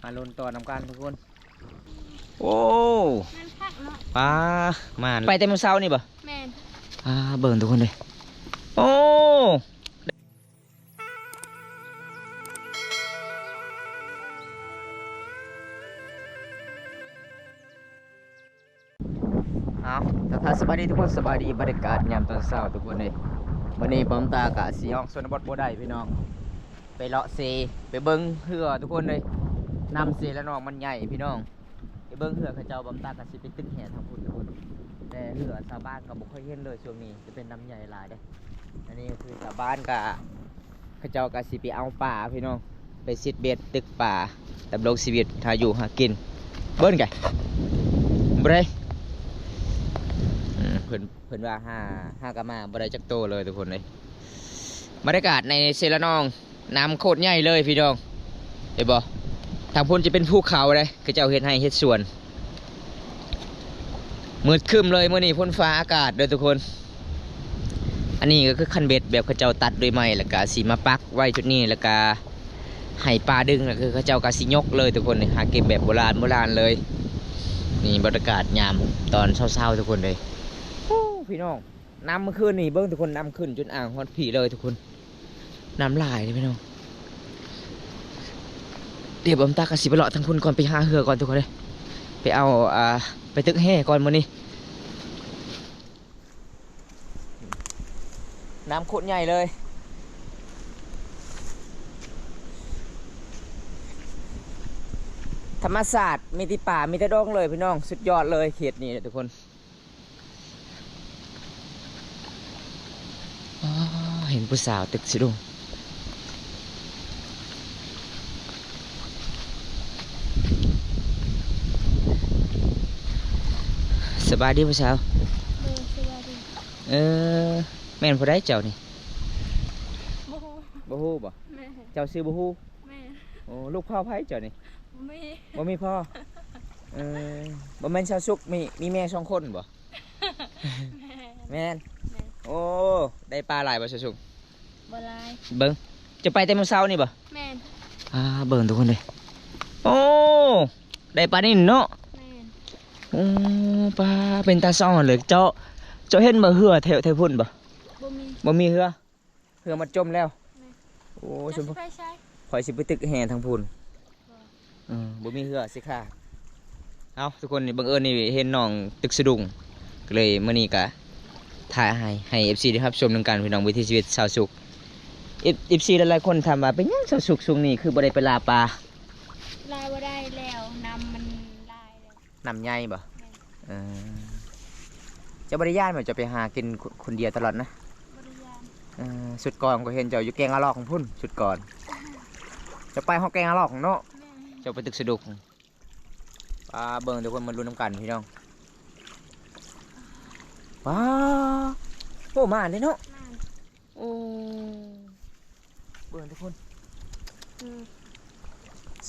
มาลุ้นต่อนำกันทุกคนโอ้ปลามาไปเต็มเช้านี่บ่แม่นเบิ่งทุกคนเลยโอ้เอาถ้าสบายดีทุกคนสบายดีบรรยากาศยามตอนเช้าทุกคนเลยวันนี้ผมตากะสีออกส่วนบดบ่ได้พี่น้องไปเลาะเซไปเบิ้งเหือทุกคนเลยนำเซแล้วน้องมันใหญ่พี่น้องไปเบิ้งเหือเขาเจ้าบำตากะสิไปตึกแห่ทางพุ่นทุกคนแต่เหือชาวบ้านก็บ่ค่อยเห็นเลยช่วงนี้จะเป็นน้ำใหญ่หลายเด้อันนี้คือชาวบ้านกะเขาเจ้ากะสิไปเอาป่าพี่น้องไปซิดเบ็ดตึกป่าดำรงชีวิตหาอยู่หากินเบิ้งไงบ่ได้เพิ่นว่าห้ากะมาบ่ได้จักโตเลยทุกคนเลยบรรยากาศในเซละนองน้ำโคตรใหญ่เลยพี่น้องเห็นบ่ทางพุ่นจะเป็นภูเขาเลยคือเจ้าเฮ็ดให้เฮ็ดสวนมืดครึ้มเลยมื้อนี้พ้นฟ้าอากาศเลยทุกคนอันนี้ก็คือคันเบ็ดแบบเขาเจ้าตัดด้วยไม้แล้วก็สีมาปักไว้จุดนี้แล้วก็ให้ปลาดึงแล้วคือเขาเจ้าก็สิยกเลยทุกคนหาเก็บแบบโบราณเลยนี่บรรยากาศยามตอนเช้าๆทุกคนเลยพี่น้องน้ำเมื่อคืนนี่เบิ้งทุกคนน้ำขึ้นจนอ่างฮอดผีเลยทุกคนน้ำลายเลยพี่น้องเดี๋ยวผมตากระสีไปเลาะทั้งพุ่นก่อนไปหาเหือก่อนทุกคนเลยไปเอาไปตึกแห่ก่อนมื้อนี้น้ำขุ่นใหญ่เลยธรรมศาสตร์มีที่ป่ามีแต่ดงเลยพี่น้องสุดยอดเลยเขตนี้ทุกคนเห็นผู้สาวตึกสิลุงสบายดีผู้สาวแม่นผู้ใดเจ้านี่บ่ฮู้บ่เจ้าซื้อบ่ฮู้โอ้ลูกพ่อไผเจ้านี่บ่มีพ่อบ่แม่นชาวสุกมีแม่2คนบ่แม่นโอ้ได้ปลาหลายบ่ชาวสุกบ่หลายเบิ่งจะไปแต่มื้อเช้านี่บ่แม่นเบิ่งทุกคนเลยโอ้ได้ปลานี่เนาะแม่นโอ้ปลาเป็นตาซ่องเลยเจ้าเห็นบ่เหือแถวพุ่นบ่บ่มีเหือมันจมแล้วโอ้ชมข่อยสิไปตึกแห่ทางพุ่นบ่มีเหือสิค่ะเอาทุกคนนี่บังเอิญนี่เห็นน้องตึกสะดุ้งก็เลยมื้อนี้ก็ถ่ายให้ FC ได้รับชมนำกันพี่น้องวิถีชีวิตชาวสุก FC หลายๆคนถามว่าเป็นหยังชาวสุกช่วงนี้คือบ่ได้ไปลาปลาลาบ่ได้แล้วน้ำมันลายแล้วน้ำใหญ่บ่จะบ่ได้ย่านบ่จะไปหากินคนเดียวตลอดนะบ่ได้ย่านสุดก่อนก็เห็นเจ้าอยู่แกงอะลอกของพุ่นสุดก่อนจะไปห้องแกงอะลอกของเนาะเจ้าไปตึกสะดุกเบิ่งทุกคนมาลุ้นน้ำกันพี่น้องว้าโอ้มาเลยเนาะโอ้เบิ่งทุกคน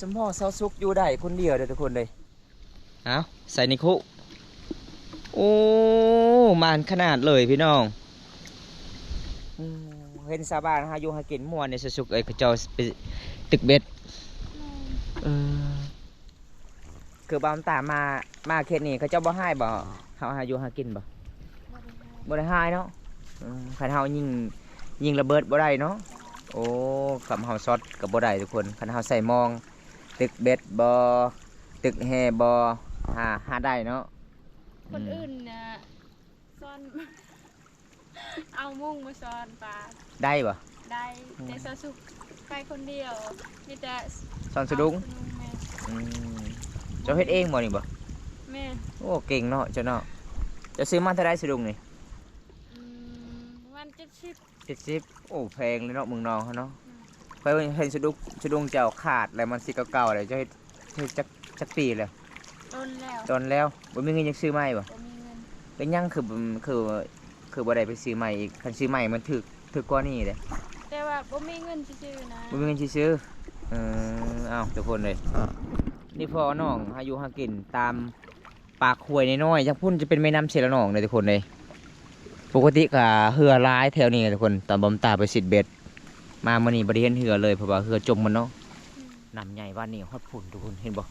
สมพ่อเสาสุกอยู่ได้คนเดียวเลยทุกคนเลยเอาใส่ในคุโอ้มานขนาดเลยพี่น้องเห็นชาวบ้านหาอยู่หากินม่วนในสุกเขาเจ้าไปตึกเบ็ดคือบางตามาเขตนี้เขาเจ้าบ่ให้บ่เขาหาอยู่หากินบ่ได้ให้เนาะคันเฮายิงระเบิดบ่ได้เนาะโอ้คำเฮาช็อตกับบ่ได้ทุกคนคันเฮาใส่มองตึกเบ็ดบ่ตึกแห่บ่หาได้เนาะคนอื่นนะซ่อนเอามุ้งมาซ่อนปลาได้บ่ได้แต่ซาสุกใครคนเดียวมีแต่ซ่อนสะดุ้งเจ้าเฮ็ดเองบ่นี่บ่แม่โอ้เก่งเนาะเจ้าเนาะจะซื้อมาเท่าไรสะดุ้งนี่วัน70โอ้แพงเลยเนาะเมืองนองเขาเนาะไปเห็นสะดุ้งเจ้าขาดแล้วมันสิเก่าๆเลยเจ้าเฮ็ดจักปีเลยโดนแล้วบ่มีเงินยังซื้อใหม่บ่เป็นยังคือบ่ได้ไปซื้อใหม่อีกคันซื้อใหม่มันถึกกว่านี้เด้แต่ว่าบ่มีเงินซื้อนะบ่มีเงินซื้ออ้าวทุกคนเลยนี่พ่อน้องหาอยู่หากินตามปากห้วยน้อยๆจังพุ่นจะเป็นแม่น้ำเสละนองเลยทุกคนเลยปกติก็เหือร้ายแถวนี้ทุกคนตอนบอมตาไปสิดเบ็ดมามื้อนี้บ่ได้เห็นเหือเลยเพราะว่าเหือจมมันเนาะ น้ำใหญ่บ้านนี้ฮอดฝุ่นทุกคนเห็นบ่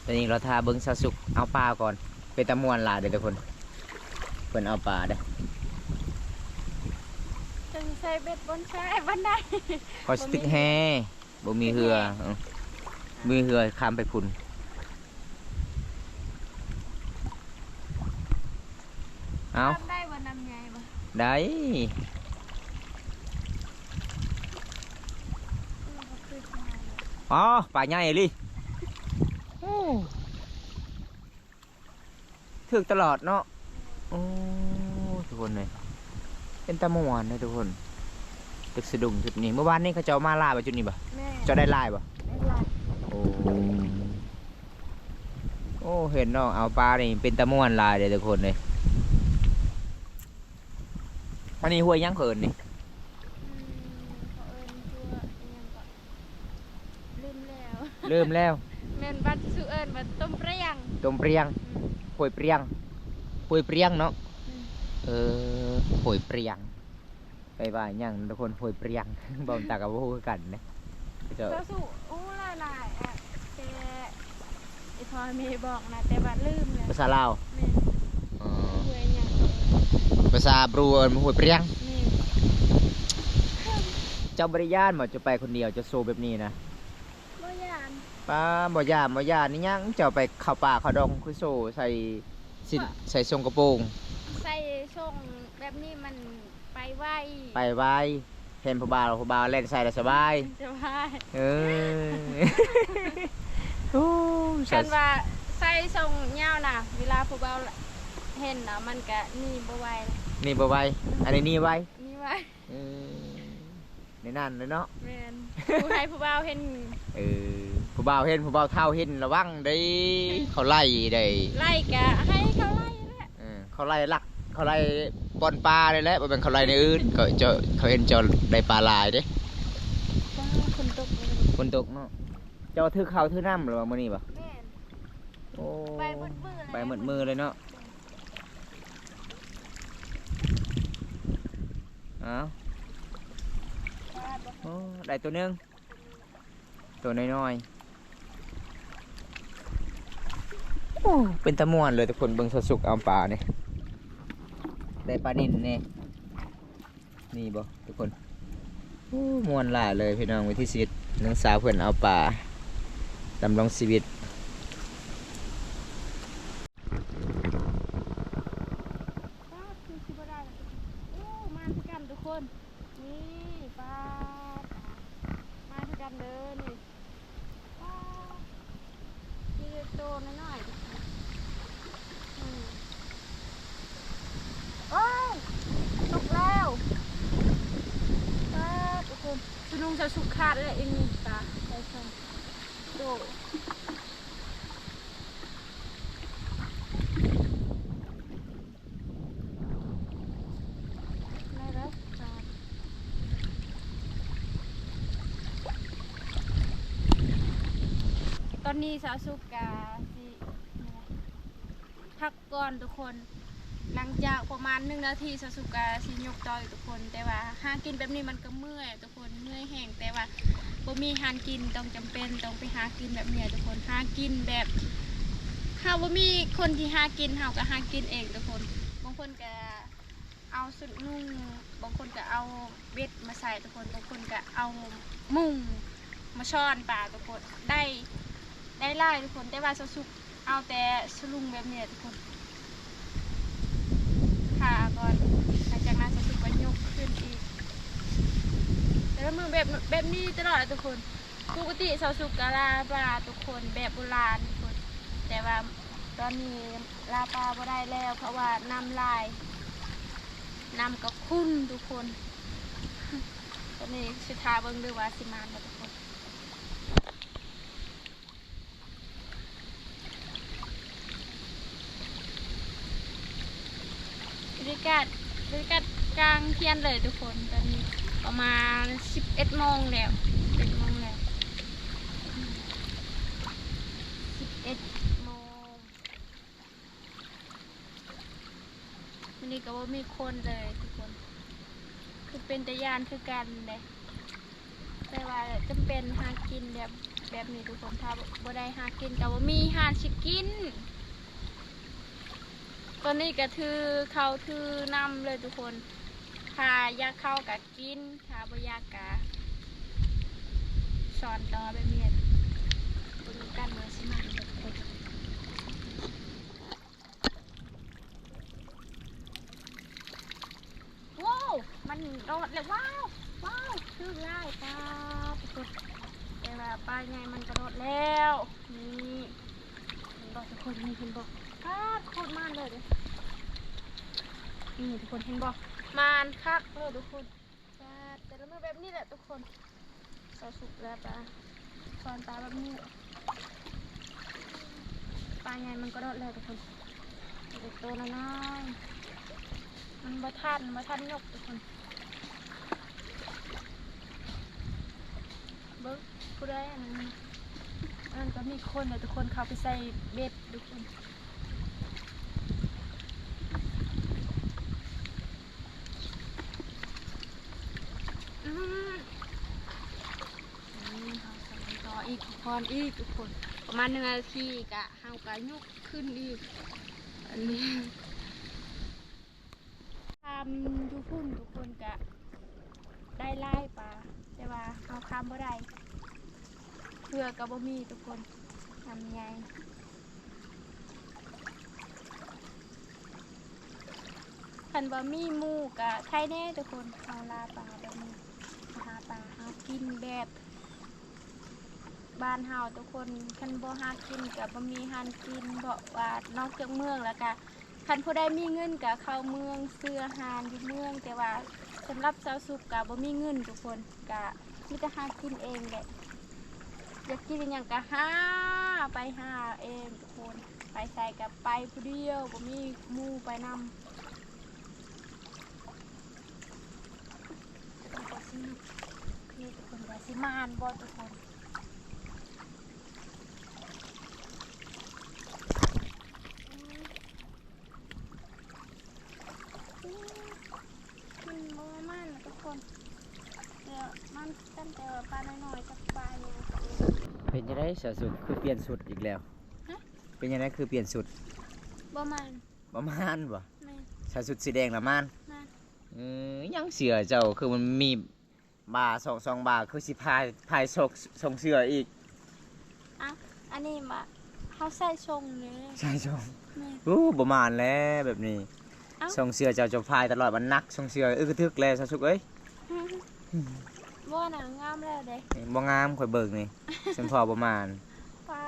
ตอนนี้เราทาเบิ้งซาสุกเอาปลาก่อนเป็นตะมวนหลายเด้อทุกคนเพิ่นเอาปลาเด้อ จะใส่เบ็ดบนชายบันได คอยสติ๊กแฮบ่มีเหือมีเหือข้ามไปพุ่นเอา ทำได้บ่น้ำใหญ่บ่ ได้ บ่คือสิมาเลย อ๋อปลาใหญ่เลยถึกตลอดเนาะโอ้ทุกคนเลยเป็นตะมวนเลยทุกคนตึกสะดุ้งจุดนี้เมื่อวานนี้เขาเจ้ามาล่าไปจุดนี้ป่ะ แม่ เจ้าได้ล่าป่ะ ได้หลาย โอ้โอ้เห็นเนาะเอาปลานี่เป็นตะมวนลายเลยทุกคนเลยอันนี้ห้วยยังเขินนี่ เขาเอิ้นตัวอิหยังก็ลืมแล้ว เริ่มแล้ว แม่นบ้านสิเอิ้นว่าต้มเปรี้ยง ต้มเปรียงป่วยเปรียงป่วยเปรียงเนาะ อืม ป่วยเปรียงไปว่าหยังทุกคนป่วยเปรียง บ่ตากับบ่ฮู้คือกันนะเจ้า เจ้าสู่อู้หลายๆอ่ะแต่ไอ้พ่อแม่บอกนะแต่ว่าลืมแล้ว ภาษาลาว แม่น อ๋อ เพื่อหยังก็ ภาษาบรูเอิ้นป่วยเปรียง แม่น เจ้าบริยานบ่จะไปคนเดียวจะโซแบบนี้นะ บ่ยาน ป้าบ่ย่านบ่ย่านนี่ยังเจ้าไปเข้าป่าเข้าดงคือโซใส่สิใส่ทรงกระโปรง ใส่ช่องแบบนี้มันไปไว ไปไว้เห็นผู้บ่าวเล่นใส่แล้วสบาย จะว่า เออ โอ้ใส่ กันว่าใส่ช่องยาวน่ะเวลาผู้เบาเห็นน่ะมันก็นี่บ่ไหวเลย นี่บ่ไว้อันนี้นี่ไว้ นี่ไหว เออในนั่นเลยเนาะ แม่นผู้ให้ผู้เบาเห็น เออผู้บ่าวเห็นผู้บ่าวเท่าเห็นระวังได้เขาไล่ได้ ไล่กะให้เขาไล่แหละ เออเขาไล่ลักเขาไล่ปอนปลาเลยแหละบ่เป็นเขาไล่ในอื่นเขาเห็นเจ้าได้ปลาหลายเด้ จ้าคนตกเลย ฝนตกเนาะเจ้าถือข้าวถือน้ำหรือว่ามื้อนี้บ่ แม่น โอ้ ไปหมดมือเลย ไปหมดมือเลยเนาะเอาโอ้ได้ตัวหนึงตัวน้อยๆโอ้เป็นตะม่วนเลยทุกคนเบิ่งสุกๆเอาปลาเนี่ยได้ปลานิ่นเนี่ยนี่บ่ทุกคนโอ้ม่วนหลายเลยพี่น้องวิธีชีวิตนังสาวเพื่อนเอาปลาดำรงชีวิต ป้าคือสิบ่ได้แล้วโอ้มาคือกันทุกคนนี่ป้ามาคือกันเด้อนี่ป้านี่โตน้อยๆโอ้ยตกแล้วป้าทุกคนสุนุงจะสุกขาดเลยอันนี้ตาใส่ชมโตได้แล้วจ้าตอนนี้สาวสุกกาสิพักก่อนทุกคน หลังจากประมาณ1 นาทีสาวสุกกาสิยกต่ออยู่ทุกคน แต่ว่าหากินแบบนี้มันก็เมื่อยทุกคนเมื่อยแห้งแต่ว่าบ่มีหากินต้องจำเป็นต้องไปหากินแบบเนี้ยทุกคนหากินแบบเฮาบ่มีคนที่หากินเฮาก็หากินเองทุกคนบางคนก็เอาสุดนุ่งบางคนก็เอาเบ็ดมาใส่ทุกคนบางคนก็เอามุ้งมาช้อนปลาทุกคนได้หลายทุกคนแต่ว่าสาวสุกเอาแต่สลุงแบบเนี้ยทุกคนขาก่อนหลังจากนั้นสาวสุกก็ยกขึ้นอีกแต่ละมือแบบนี้ตลอดเลยทุกคนปกติสาวสุกกะลาปลาทุกคนแบบโบราณทุกคนแต่ว่าตอนนี้ลาปลาบ่ได้แล้วเพราะว่าน้ำลายน้ำก็คุ้นทุกคน ตอนนี้สิทาเบิ่งดูว่าสิมานบ่ทุกคนบรรยากาศกลางเที่ยงเลยทุกคนตอนนี้ประมาณ11 โมงแล้ว11 โมงแล้ว11 โมงวันนี้ก็ว่ามีคนเลยทุกคนคือเป็นตะยานคือกันเลยต แต่ว่าจำเป็นหากินแบบนี้ทุกคนถ้าบ่ได้หากินก็บ่มีหาสิกินตอนนี้ก็ถือเขาถือนำเลยทุกคนถ้าอยากเข้าก็กินถ้าบ่อยากก็สอนต่อแบบนี้บ่รู้กันว่าสิมาทุกคนว้าวมันโดดเลยว้าวว้าวชื่อง่ายปลาทุกคนแต่ว่าปลาไงมันกระโดดแล้วนี่เห็นบอกทุกคนนี่เห็นบอกปลาโคตรมันเลยเด้นี่ทุกคนเห็นบอกมันคักเลยทุกคนปลาแต่ละมือแบบนี้แหละทุกคนสอสุกแล้วปลาสอนปลาแบบนี้ปลาไงมันกระโดดแล้วทุกคนเด็กตัวน้อยมันมาทันยกทุกคนเบิ้งผู้ใดอันนั้นก็มีคนเลยทุกคนเขาไปใส่เบ็ดทุกคนเขาใส่ต่ออีกทุกคนประมาณ1 นาทีกะเขากะยกขึ้นอีกอันนี้ทำยูพุ่นทุกคนกะได้ไล่ปลาแต่ว่าเอาคำบ่ได้เพื่อกับบ่มีทุกคนทำไงคันบ่มีหมูกะไทยแน่ทุกคนเอาลาปลาแบบนี้หาปลาหากินแบบบ้านเฮาทุกคนคันบ่หากินกับบ่มีหานกินเพราะว่านอกจากเมืองแล้วกะคันผู้ใดมีเงินกะเข้าเมืองซื้ออาหารอยู่เมืองแต่ว่าสำหรับชาวสุกกะบ่มีเงินทุกคนกะมีแต่หากินเองแหละอยากกินอย่างกะหาไปหาเองทุกคนไปใส่กับไปผู้เดียวบ่มีหมู่ไปนำนี่ทุกคนว่าสิมานบ่ทุกคนมันบ่มันทุกคนเดี๋ยวมันตั้งแต่ปลาน้อยๆกับปลาเนี่ย เป็นยังไงสาวสุดคือเปลี่ยนสุดอีกแล้วเป็นยังไงคือเปลี่ยนสุดประมาณบ่ แม่ สาวสุดสีแดงละม่าน แม่ ยังเสือเจ้าคือมันมีบาสองบาคือสิพายส่งเสืออีก อ่ะอันนี้มาเขาใส่ชงเลย ใช่ชง แม่ ประมาณแล้วแบบนี้ส่งเสือเจ้าจะพายตลอดมันนักส่งเสือกระทึกแล้วสาวสุดเอ้ย บ่หนังงามแล้วเด้ บ่งามข่อยเบิกนี่ฉันพอประมาณ ปลา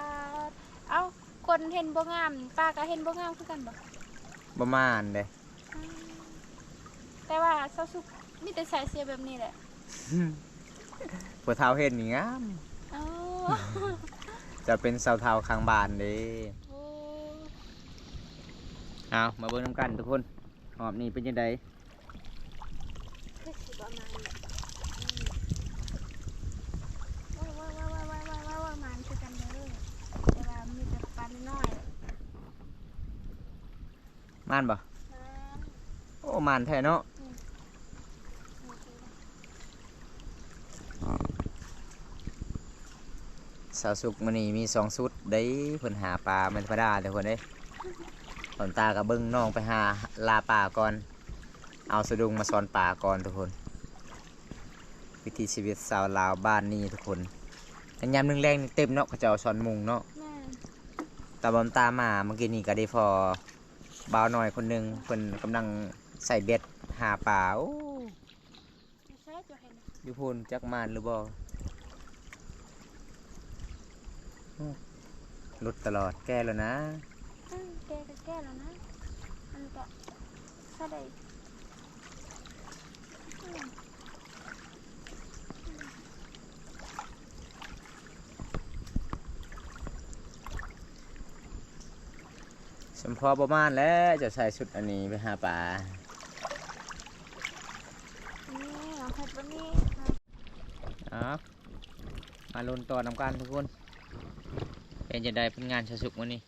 เอ้าคนเห็นบ่งามปลาก็เห็นบ่งามคือกันบ่ ประมาณเด้ แต่ว่าเซาสุกมีแต่ใส่เสื้อแบบนี้แหละ ผัวเท้าเห็นนี่งาม เอ้า จะเป็นสาวเท้าข้างบ้านเด้ โอ้ เอามาเบิ่งน้ำกันทุกคนหอบนี่เป็นยังไง คือสิประมาณนี้ว่ามันคือกันเลยแต่ว่ามีแต่ปลาน้อย ม่านบ่โอ้ม่านแท้เนาะสาวสุกมื้อนี้มี2ชุดได้เพิ่นหาปลาแม่นธรรมดาทุกคนเด้ตอนตากับเบิ่งน้องไปหาลาปลาก่อนเอาสะดุงมาสอนปลาก่อนทุกคนวิถีชีวิตสาวลาวบ้านนี้ทุกคนอันยามนึงแรงนี่เต็มเนาะเขาจะเอาสอนมุงเนาะตาบอมตามาเมื่อกี้นี่ก็ได้พอบ่าวน้อยคนหนึงเพิ่นกำลังใส่เบ็ดหาปลาโอ้อยู่พูนจักมานหรือบ่หลุดตลอดแก้แล้วนะ แก้แล้วนะมันก็ถ้าได้ สมพอประมาณแล้วจะใส่ชุดอันนี้ไปหาปลา นี่เราเผ็ดวันนี้ มาลุ้นต่อนำกันทุกคนเป็นจะได้เป็นงานชาสุกวันนี้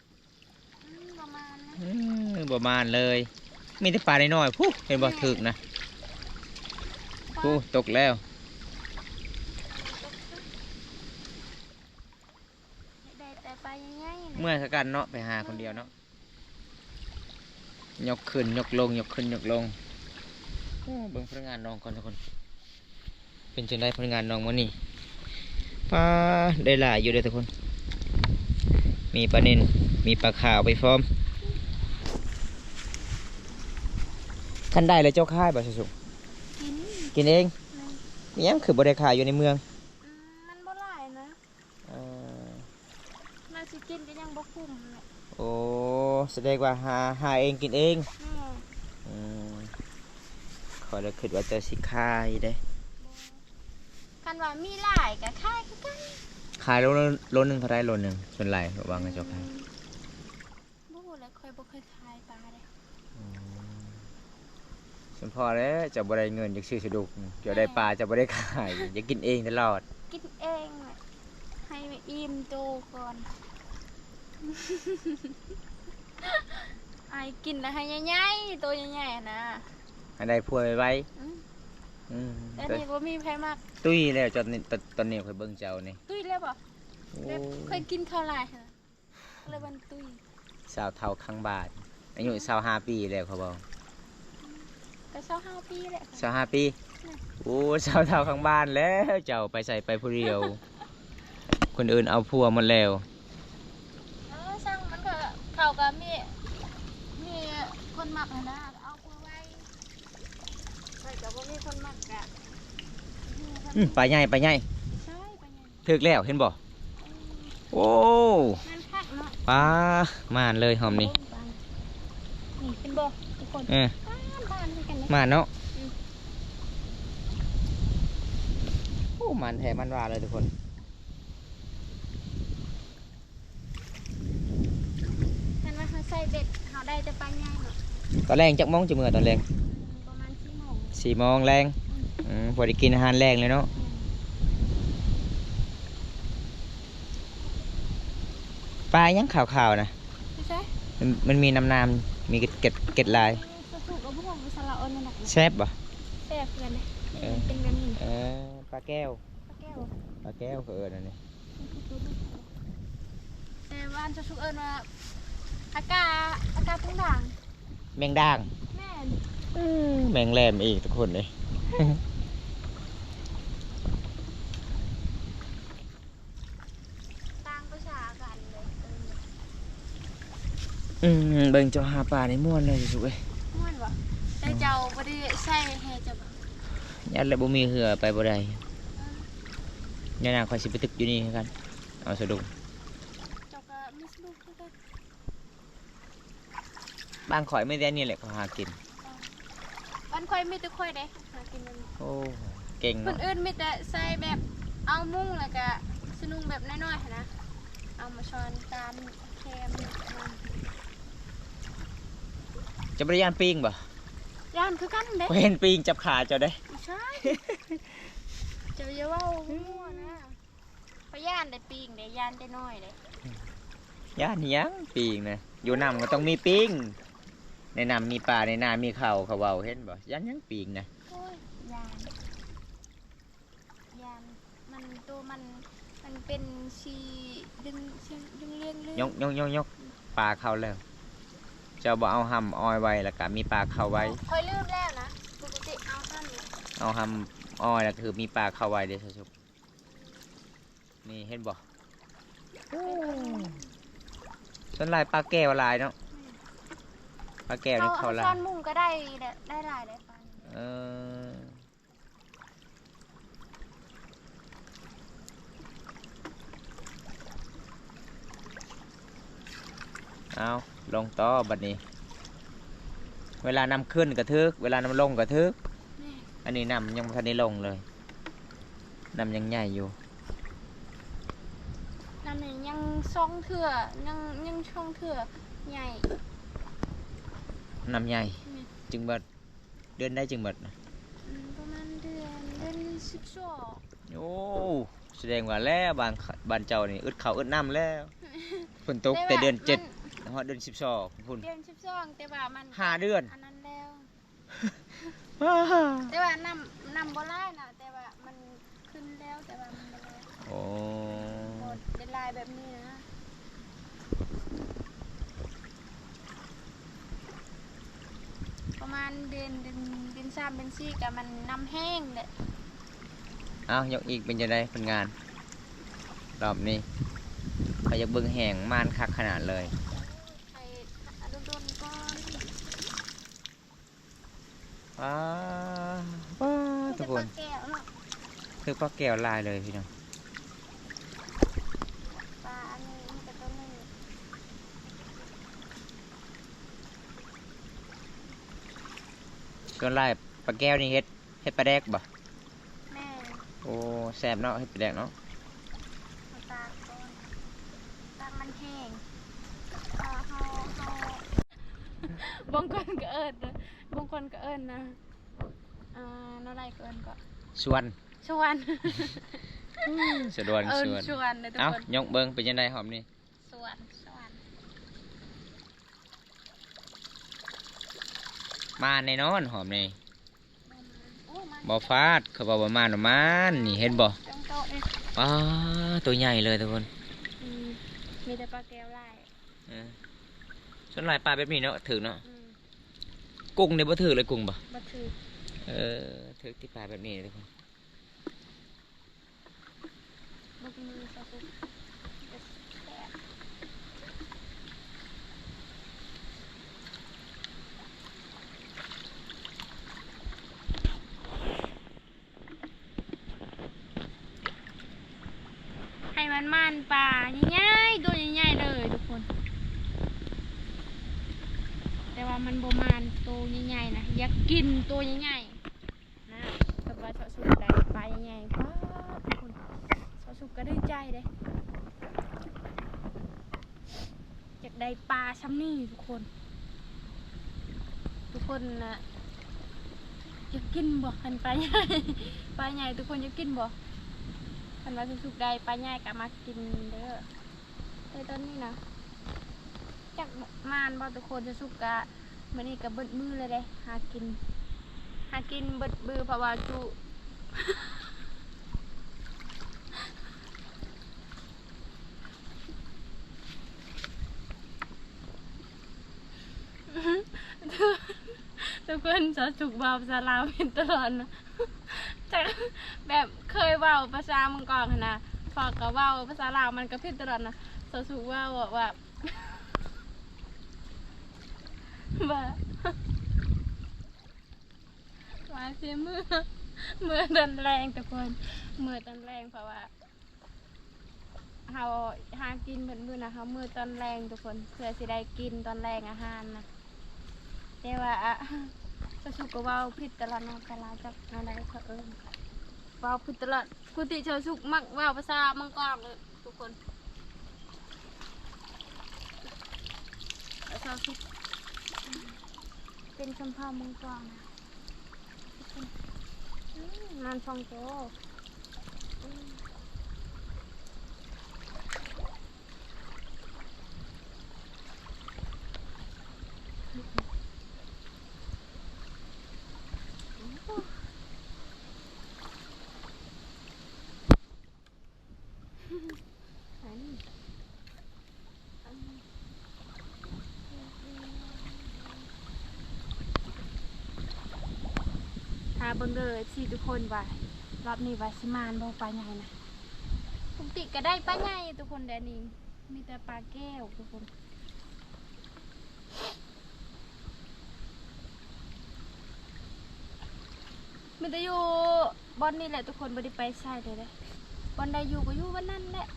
ประมาณนะ ประมาณเลยมีแต่ปลาน้อยๆผู้เห็นบ่ถึกนะผู้ตกแล้ว ตก แต่ไปง่ายๆ เมื่อยคือกันเนาะไปหาคนเดียวเนาะยกขึ้นยกลงยกขึ้นยกลงโอ้เบิ่งพนักงานน้องก่อนทุกคนเป็นจังไดพนักงานน้องมื้อนี้ปลาได้หลายอยู่เด้อทุกคนมีปลานิลมีปลาขาวไปพร้อมคันได้เลยเจ้าค่ายบ่สุก กิน กินเองมีหยังคือบ่ได้ขายอยู่ในเมือง มันบ่หลายนะ เออ น่าสิกินก็ยังบ่คุ้มเลย โอ้แสดงว่าหาเองกินเอง แม่ อืมขอเลยคิดว่าจะสิขายเด้ คันว่ามีหลายก็ขายคือกัน ขายโลนึงเท่าไรโลนึงส่วนไรระวังกันเจ้าขาย บ่ฮู้เลยค่อยบ่เคยขายปลาเลย ส่วนพ่อแล้วจะบ่ได้เงินจากซื้อสะดุกเดี๋ยวได้ปลาจะบ่ได้ขายจะกินเองตลอด กินเองแหละให้อิ่มโตก่อนไอ้กินแล้วให้ใหญ่ๆตัวใหญ่ๆนะ ให้ได้พัวไว้ อืม อืม แต่นี่บ่มีไผมาก ตุ้ยแล้วตอนนี้ค่อยเบิ่งเจ้านี่ ตุ้ยเลยบ่ โอ้ แบบเคยกินข้าวหลายเหรอเลยวันตุ้ย สาวเท่าข้างบ้านอายุ25ปีแล้วเขาบอก ก็25ปีแหละ 25ปีโอ้สาวเท่าข้างบ้านแล้วเจ้าไปใส่ไปผู้เดียว คนอื่นเอาพัวหมดแล้ว ช่างมันก็เขาก็มีคนมักนะเอาไปไว้ใส่ก็บ่มีคนมักอะ ปลาใหญ่ปลาใหญ่ ใช่ไปไง ถึกแล้วเห็นบ่โอ้ มันคักเนาะ ปลาม่านเลยหอมนี่ นี่เป็นบ่ทุกคน เออ บ้านด้วยกันเลย ม่านเนาะโอ้มันแท้มันว่าเลยทุกคน ท่านว่าเขาใส่เบ็ดเขาได้จะไปง่ายเนาะ ตอนแรงจักมองจะมือตอนแรง ประมาณ4 โมง 4 โมงแรงพอได้กินอาหารแรงเลยเนาะปลายังขาวๆนะ ไม่ใช่ มันมีน้ำๆมีเกล็ดลาย สุกๆกับพวกมันสละอ่อนนั่นแหละ แซ่บบ่ แซ่บกันเลยเป็นแบบนี้ ปลาแก้ว ปลาแก้ว ปลาแก้วเขาเอิญอันนี้ แต่ว่าอันจะสุกเอิญว่าอากาศทั้งด่าง แมงด่าง แม่น แมงแรมอีกทุกคนเลย ต่างภาษากันเลย เบิ่งเจ้าหาปลาในม่วนเลยสุกเอ้ย ม่วนวะแต่เจ้าบ่ได้ใส่ให้เจ้าบ่ ยันแล้วบ่มีเหือไปบ่ได้ยันน่ะคอยสิไปตึกอยู่นี่คือกันเอาสะดุ้ง เจ้าก็มีลูกคือกัน บางข่อยไม่ได้นี่แหละเขาหากิน วันค่อยมีแต่ค่อยเด้หากินมัน โอ้เก่ง คน เนาะ อื่นมีแต่ใส่แบบเอามุ้งแล้วก็สนุงแบบน้อยๆนะเอามาช้อนตามแคม จะบ่ได้ย่านปิงบ่ ย่านคือกันเด้ บ่เห็นปิงจับขาเจ้าได้ ไม่ใช่เจ้าอย่าเว้ามั่วนะเพราะย่านได้ปีงเด้ย่านได้น้อยเด้ ย่านหยังปิงนะอยู่น้ำก็ต้องมีปิงในน้ำมีปลาในนามีข้าวเขาเว้าเห็นบ่ย่านหยังปิงนะ โอ้ยย่านมันตัวมันเป็นชีดึงเลี้ยงเรื่ ยกปลาเข้าแล้ว เจ้าบ่เอาหำออยไว้แล้วก็มีปลาเข้าไว้ ค่อยลืมแล้วนะปกติเอาท่านเลย เอาหำออยแล้วคือมีปลาเข้าไว้เด้อสุกนี่เห็นบ่ส่วนลายปลาแก้วลายเนาะปลาแก้วนี่เข้าลา ช้ ย อนมุ้งก็ได้หลายได้ปัน เออเอาลงต่อบัดนี้ เวลานำขึ้นกระทึกเวลานำลงกระทึก นี่ อันนี้นำยังไม่ทันได้ลงเลยนำยังใหญ่อยู่ นั่นนี่ยังช่องเถื่อยังช่องเถื่อใหญ่ นำใหญ่ นี่ จึงเบิดเดินได้จึงเบิดนะ ประมาณเดือน12 โอ้แสดงว่าแล้วบานเจ้านี่อึดเขาวอึดน้ำแล้วฝนตกแต่เดือน7ฮอดเดือน12พุ่น เดือน12แต่ว่ามัน 5 เดือน อันนั้นแล้ว แต่ว่าน้ำบ่หลายนะแต่ว่ามันขึ้นแล้วแต่ว่ามันบ่หลาย โอ้ บ่ได้หลายแบบนี้นะ ณเดือน3เดือน4ก็มันน้ำแห้งแหละ เอายกอีกเป็นจะได้ผลงานรอบนี้เขาจะเบิ่งแห่งม่านคักขนาดเลย ไปโดนๆก่อน ว้าว้าทุกคน มีแต่ปลาแก้วเนาะ คือปลาแก้วลายเลยพี่น้อง ปลาอันนี้มีแต่ตัวนึง ส่วนลายปลาแก้วนี่เฮ็ดปลาแดกบ่ แม่ โอ้แซ่บเนาะเฮ็ดปลาแดกเนาะ เอาตากก่อนตากมันแห้งเฮาบางคนก็เอิ้นนะบางคนก็เอิ้นนะน้อไรก็เอิ้นก็ ชวน ชวน สะดวน เอิ้น ชวน ชวนเลยทุก เอ้า คน ยกเบิ่งเป็นจังไดหอมนี่ ชวน มาแน่นอนหอมนี่ โอ้มา บ่ฟาดเขาบอกว่ามาหน่อมันนี่เห็นบ่ จังโตะนี่ ว้าตัวใหญ่เลยทุกคน มีแต่ปลาแก้วลาย เออส่วนลายปลาแบบนี้เนาะถือเนาะ อืม กุ้งนี่บ่ถือเลยกุ้งบ่ บัถือ เออถือที่ปลาแบบนี้ทุกคน บัมือสักทีแซ่บ ให้มันปลาใหญ่ๆตัวใหญ่ๆเลยทุกคน แต่ว่ามันบ่มันตัวใหญ่ๆนะอยากกินตัวใหญ่ๆนะแต่ว่าชาวสุกได้ปลาใหญ่ๆป้าทุกคนชาวสุกก็ได้ใจเด้อยากได้ปลาช้ำนี่ทุกคนนะอยากกินบ่คันปลาใหญ่ ปลาใหญ่ทุกคนอยากกินบ่คันว่าสุกได้ปลาใหญ่ก็มากินเด้อแต่ตอนนี้นะจักมานบ่ทุกคนจะสุกกะมื้อนี้ก็เบิดมือเลยเด้หากินเบิดมือเพราะว่าจุ ทุกคนจะสุกเบาภาษาลาวเป็นตลอดนะจากแบบเคยเบาภาษาเมืองก่อนนะพอก็เบาภาษาลาวมันก็ผิดตลอดนะสสุกว่าว่าว่าเสียมือดันแรงทุกคนมือดันแรงเพราะว่าเราหากินเหมือนมือนะเขามือตอนแรงทุกคนเพื่อสิได้กินตอนแรงอาหารนะแต่ว่าสสุกก็เบาผิดตลอดนะภาษาจากอะไรเขาเอิ้นเบาผิดตลอดกุฏิชาวสุกมักเบาภาษาเมืองก่อนเลยทุกคนชาวสุกเป็นชมพูมังกรนะมันฟองโตหาเบิ่งเด้อสิทุกคนว่ารอบนี้ว่าสิมานบ่ปลาใหญ่นะปกติก็ได้ปลาใหญ่ทุกคนเดี๋ยวนี้มีแต่ปลาแก้วทุกคนมันจะอยู่บอนนี่แหละทุกคนบ่ได้ไปใส่เลยเด้บอนใดอยู่ก็อยู่วันนั้นแหละ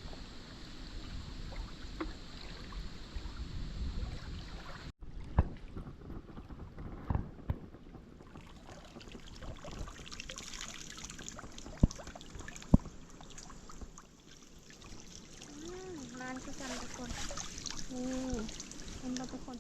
มันคือกันทุกคนนี่เห็นบ่ทุกคน